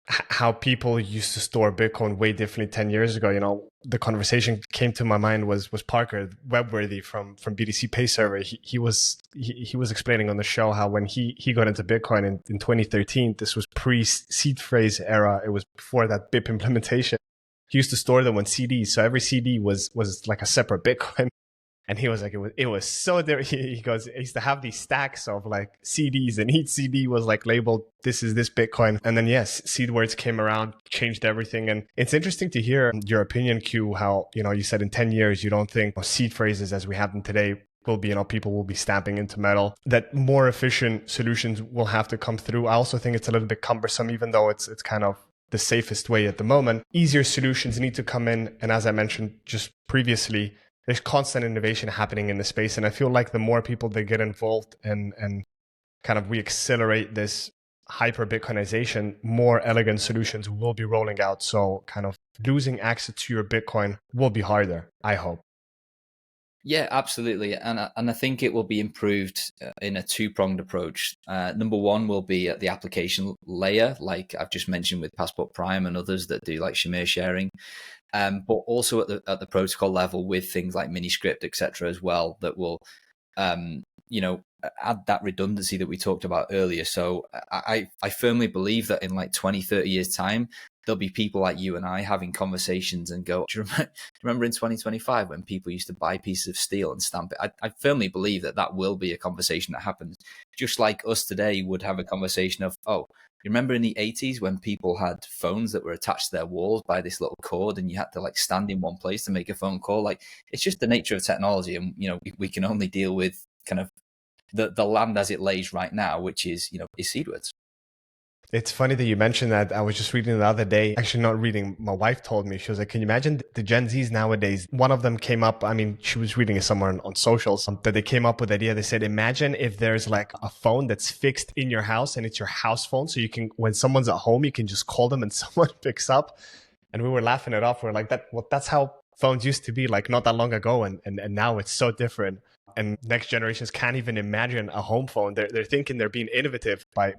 how people used to store Bitcoin way differently 10 years ago. The conversation came to my mind was Parker Webworthy from BTC Pay Server. He was explaining on the show how when he got into Bitcoin in 2013, this was pre-seed phrase era. It was before that BIP implementation. He used to store them on CDs. So every CD was like a separate Bitcoin. And he was like, it was so different. He goes, I used to have these stacks of like CDs, and each CD was like labeled, this is this Bitcoin. And then yes, seed words came around, changed everything. And it's interesting to hear your opinion, Q, how, you said in 10 years, you don't think seed phrases as we have them today will be, people will be stamping into metal, that more efficient solutions will have to come through. I also think it's a little bit cumbersome, even though it's kind of the safest way at the moment. Easier solutions need to come in. And as I mentioned just previously, there's constant innovation happening in the space. And I feel like the more people that get involved and kind of we accelerate this hyper Bitcoinization, more elegant solutions will be rolling out. So kind of losing access to your Bitcoin will be harder, I hope. Yeah, absolutely. And I think it will be improved in a 2-pronged approach. Number one will be at the application layer, like I've just mentioned with Passport Prime and others that do like Shamir sharing. But also at the protocol level with things like Miniscript, etc., as well, that will, add that redundancy that we talked about earlier. So I firmly believe that in like 20, 30 years time, there'll be people like you and I having conversations and go, do you remember in 2025 when people used to buy pieces of steel and stamp it? I firmly believe that will be a conversation that happens, just like us today would have a conversation of, oh, you remember in the 80s when people had phones that were attached to their walls by this little cord and you had to like stand in one place to make a phone call? Like, it's just the nature of technology. And, we can only deal with kind of the land as it lays right now, which is seed words. It's funny that you mentioned that. I was just reading the other day, actually not reading, my wife told me, she was like, can you imagine the Gen Zs nowadays? One of them came up, she was reading it somewhere on socials, that they came up with the idea. They said, imagine if there's like a phone that's fixed in your house and it's your house phone. So you can, when someone's at home, you can just call them and someone picks up. And we were laughing it off. We're like, that's how phones used to be like not that long ago. And now it's so different. And next generations can't even imagine a home phone. They're thinking they're being innovative by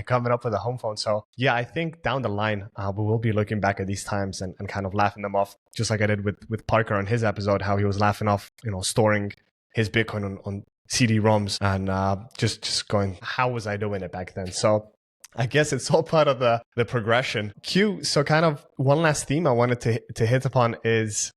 coming up with a home phone. So yeah, I think down the line, we will be looking back at these times and kind of laughing them off, just like I did with Parker on his episode, how he was laughing off, storing his Bitcoin on CD-ROMs and just going, how was I doing it back then? So I guess it's all part of the progression. Q, so kind of one last theme I wanted to hit upon is,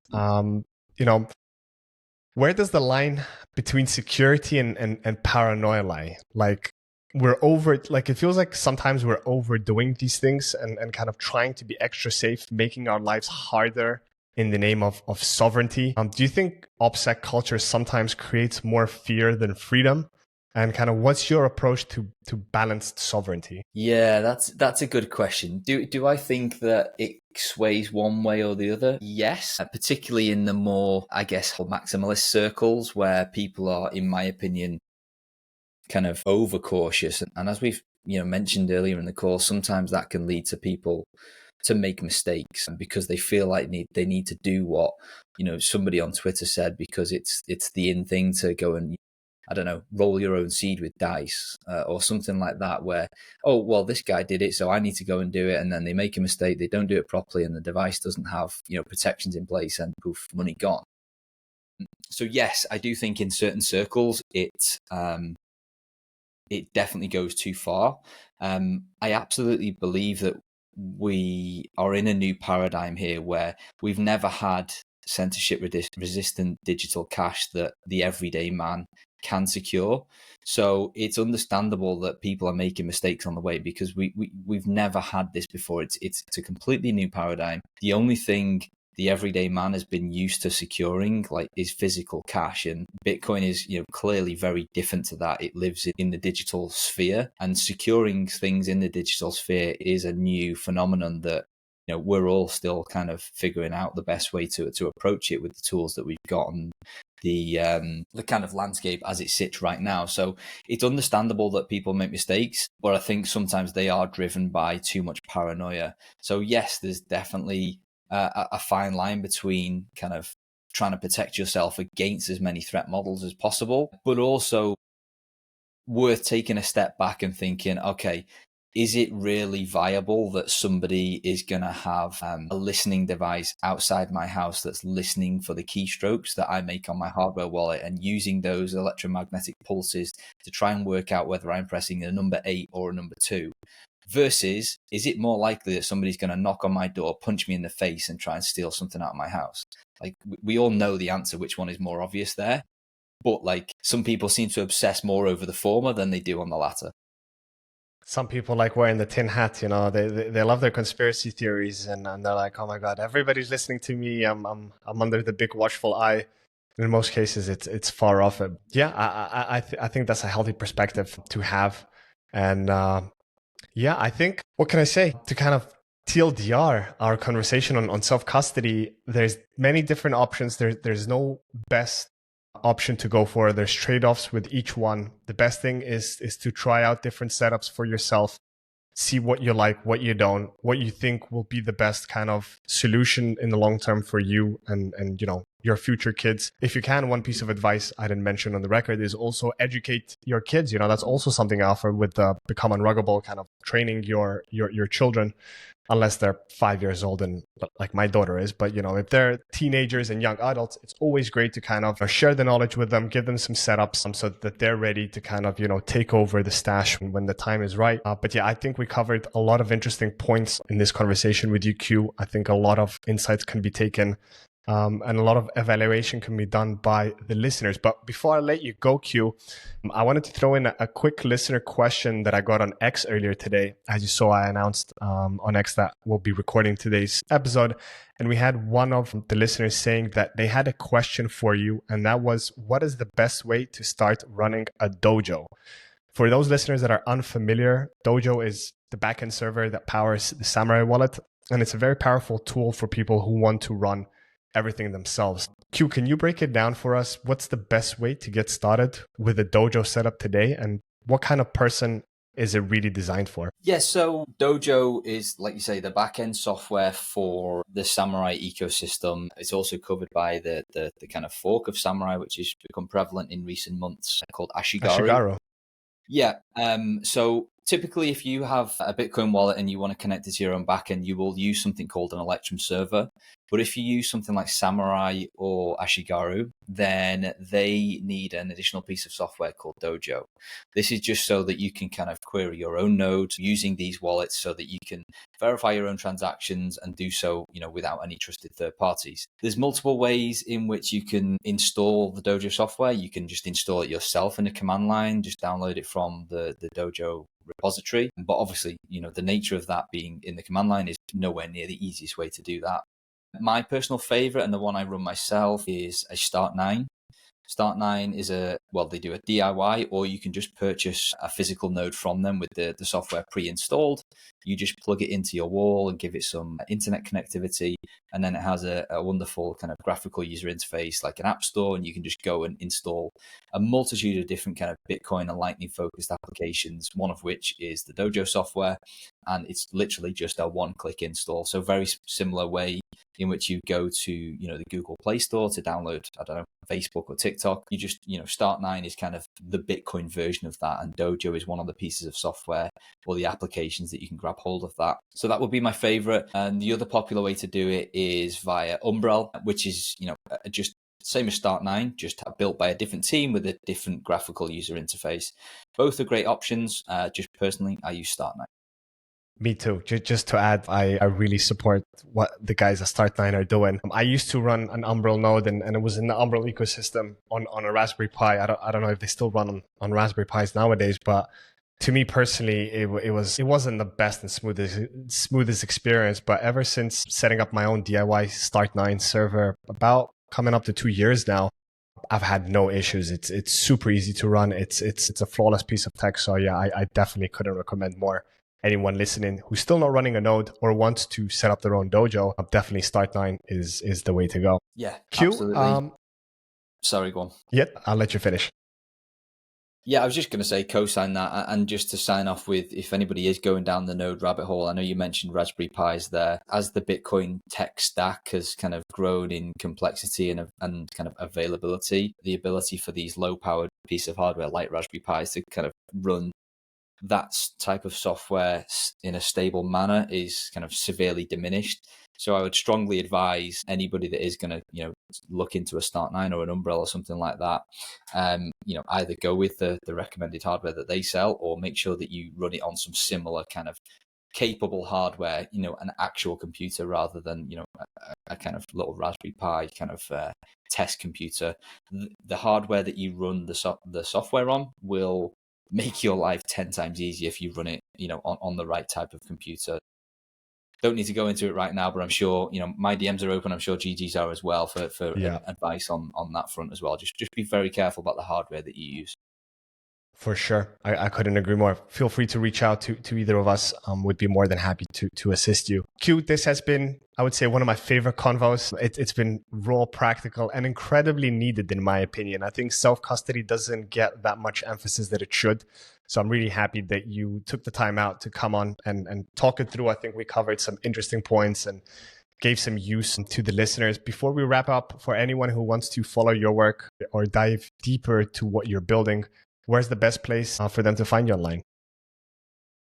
where does the line between security and paranoia lie? Like it feels like sometimes we're overdoing these things and kind of trying to be extra safe, making our lives harder in the name of sovereignty. Do you think OPSEC culture sometimes creates more fear than freedom? And kind of what's your approach to balanced sovereignty? Yeah, that's a good question. Do I think that it sways one way or the other? Yes, particularly in the more, I guess, maximalist circles where people are, in my opinion, kind of overcautious. And as we've mentioned earlier in the call, sometimes that can lead to people to make mistakes because they feel like they need to do what somebody on Twitter said because it's the in thing to go and I don't know, roll your own seed with dice or something like that, where, oh, well, this guy did it, so I need to go and do it. And then they make a mistake, they don't do it properly, and the device doesn't have, protections in place, and poof, money gone. So yes, I do think in certain circles it definitely goes too far. I absolutely believe that we are in a new paradigm here where we've never had censorship resistant digital cash that the everyday man can secure. So it's understandable that people are making mistakes on the way, because we've never had this before. It's a completely new paradigm. The only thing the everyday man has been used to securing is physical cash, and Bitcoin is clearly very different to that. It lives in the digital sphere, and securing things in the digital sphere is a new phenomenon that we're all still kind of figuring out the best way to approach it with the tools that we've got and the kind of landscape as it sits right now. So it's understandable that people make mistakes, but I think sometimes they are driven by too much paranoia. So yes, there's definitely a fine line between kind of trying to protect yourself against as many threat models as possible, but also worth taking a step back and thinking, okay, is it really viable that somebody is going to have a listening device outside my house that's listening for the keystrokes that I make on my hardware wallet and using those electromagnetic pulses to try and work out whether I'm pressing a number 8 or a number 2? Versus, is it more likely that somebody's going to knock on my door, punch me in the face, and try and steal something out of my house? We all know the answer, which one is more obvious there. But some people seem to obsess more over the former than they do on the latter. Some people like wearing the tin hat, they love their conspiracy theories, and they're like, oh my God, everybody's listening to me. I'm under the big watchful eye. In most cases, it's far off. Yeah, I think that's a healthy perspective to have. And yeah, I think, what can I say? To kind of TLDR our conversation on self-custody, there's many different options. There's no best option to go for. There's trade-offs with each one. The best thing is to try out different setups for yourself, see what you like, what you don't, what you think will be the best kind of solution in the long term for you and your future kids. If you can, one piece of advice I didn't mention on the record is also educate your kids. That's also something I offer with the Become Unruggable, kind of training your children, unless they're 5 years old and like my daughter is. But if they're teenagers and young adults, it's always great to kind of share the knowledge with them, give them some setups so that they're ready to kind of take over the stash when the time is right. But yeah, I think we covered a lot of interesting points in this conversation with you, Q. I think a lot of insights can be taken and a lot of evaluation can be done by the listeners. But before I let you go, Q, I wanted to throw in a quick listener question that I got on X earlier today. As you saw, I announced on X that we'll be recording today's episode. And we had one of the listeners saying that they had a question for you. And that was, what is the best way to start running a dojo? For those listeners that are unfamiliar, Dojo is the backend server that powers the Samurai wallet. And it's a very powerful tool for people who want to run everything themselves. Q, can you break it down for us? What's the best way to get started with a Dojo setup today? And what kind of person is it really designed for? Yeah, so Dojo is, like you say, the back-end software for the Samurai ecosystem. It's also covered by the kind of fork of Samurai, which has become prevalent in recent months, called Ashigaru. Yeah. So typically, if you have a Bitcoin wallet and you want to connect it to your own backend, you will use something called an Electrum server. But if you use something like Samurai or Ashigaru, then they need an additional piece of software called Dojo. This is just so that you can kind of query your own nodes using these wallets so that you can verify your own transactions and do so, without any trusted third parties. There's multiple ways in which you can install the Dojo software. You can just install it yourself in a command line, just download it from the Dojo repository. But obviously, the nature of that being in the command line is nowhere near the easiest way to do that. My personal favorite, and the one I run myself, is a Start9. Start9 is they do a DIY, or you can just purchase a physical node from them with the software pre-installed. You just plug it into your wall and give it some internet connectivity. And then it has a wonderful kind of graphical user interface like an app store. And you can just go and install a multitude of different kind of Bitcoin and Lightning focused applications, one of which is the Dojo software. And it's literally just a one-click install. So very similar way in which you go to, the Google Play Store to download, I don't know, Facebook or TikTok. You just, Start9 is kind of the Bitcoin version of that, and Dojo is one of the pieces of software or the applications that you can grab hold of that. So that would be my favorite. And the other popular way to do it is via Umbrel, which is, just same as Start9, just built by a different team with a different graphical user interface. Both are great options. Just personally, I use Start9. Me too. Just to add, I really support what the guys at Start9 are doing. I used to run an Umbrel node, and it was in the Umbrel ecosystem on a Raspberry Pi. I don't know if they still run on Raspberry Pis nowadays, but to me personally, it wasn't the best and smoothest experience. But ever since setting up my own DIY Start9 server, about coming up to 2 years now, I've had no issues. It's super easy to run. It's a flawless piece of tech. So yeah, I definitely couldn't recommend more. Anyone listening who's still not running a node or wants to set up their own dojo, definitely Start9 is the way to go. Yeah, Q, absolutely. Sorry, go on. Yeah, I'll let you finish. Yeah, I was just going to say co-sign that, and just to sign off with, if anybody is going down the node rabbit hole, I know you mentioned Raspberry Pis there. As the Bitcoin tech stack has kind of grown in complexity and kind of availability, the ability for these low-powered piece of hardware like Raspberry Pis to kind of run that type of software in a stable manner is kind of severely diminished. So I would strongly advise anybody that is going to, look into a Start9 or an Umbrel or something like that, either go with the recommended hardware that they sell, or make sure that you run it on some similar kind of capable hardware, an actual computer rather than, a kind of little Raspberry Pi kind of test computer. The hardware that you run the software on will make your life 10 times easier if you run it, on the right type of computer. Don't need to go into it right now, but I'm sure, my DMs are open. I'm sure GG's are as well for advice on that front as well. Just be very careful about the hardware that you use. For sure. I couldn't agree more. Feel free to reach out to either of us. Would be more than happy to assist you. Q, this has been, I would say, one of my favorite convos. It's been raw, practical, and incredibly needed, in my opinion. I think self-custody doesn't get that much emphasis that it should. So I'm really happy that you took the time out to come on and talk it through. I think we covered some interesting points and gave some use to the listeners. Before we wrap up, for anyone who wants to follow your work or dive deeper to what you're building, where's the best place for them to find you online?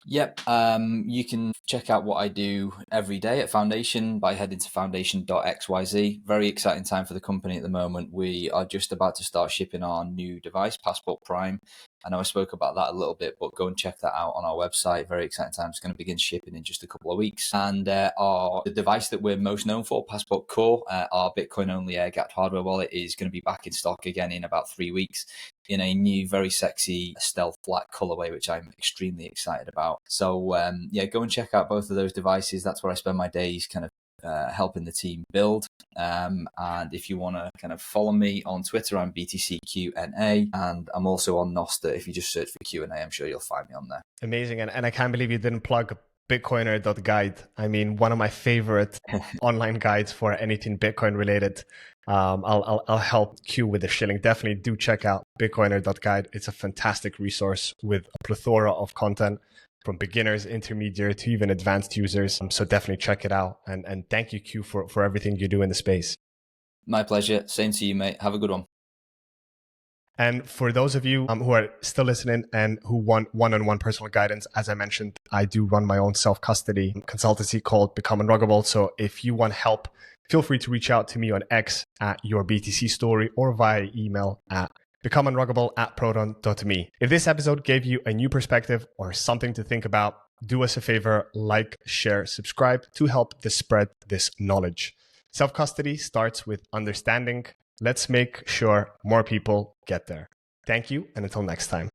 Yep. You can check out what I do every day at Foundation by heading to foundation.xyz. Very exciting time for the company at the moment. We are just about to start shipping our new device, Passport Prime. I know I spoke about that a little bit, but go and check that out on our website. Very exciting time. It's going to begin shipping in just a couple of weeks. And the device that we're most known for, Passport Core, our Bitcoin-only air-gapped hardware wallet, is going to be back in stock again in about 3 weeks in a new, very sexy stealth black colorway, which I'm extremely excited about. So go and check out both of those devices. That's where I spend my days kind of helping the team build. And if you want to kind of follow me on Twitter, I'm BTCQNA, and I'm also on Nostr. If you just search for Q&A, I'm sure you'll find me on there. Amazing. And I can't believe you didn't plug Bitcoiner.guide. I mean, one of my favorite online guides for anything Bitcoin related. I'll help Q with the shilling. Definitely do check out Bitcoiner.guide. It's a fantastic resource with a plethora of content from beginners, intermediate, to even advanced users. So definitely check it out. And thank you, Q, for everything you do in the space. My pleasure. Same to you, mate. Have a good one. And for those of you who are still listening and who want one-on-one personal guidance, as I mentioned, I do run my own self-custody consultancy called Become Unruggable. So if you want help, feel free to reach out to me on X at your BTC story or via email at becomeunruggable@proton.me. If this episode gave you a new perspective or something to think about, do us a favor, like, share, subscribe to help spread this knowledge. Self-custody starts with understanding. Let's make sure more people get there. Thank you, and until next time.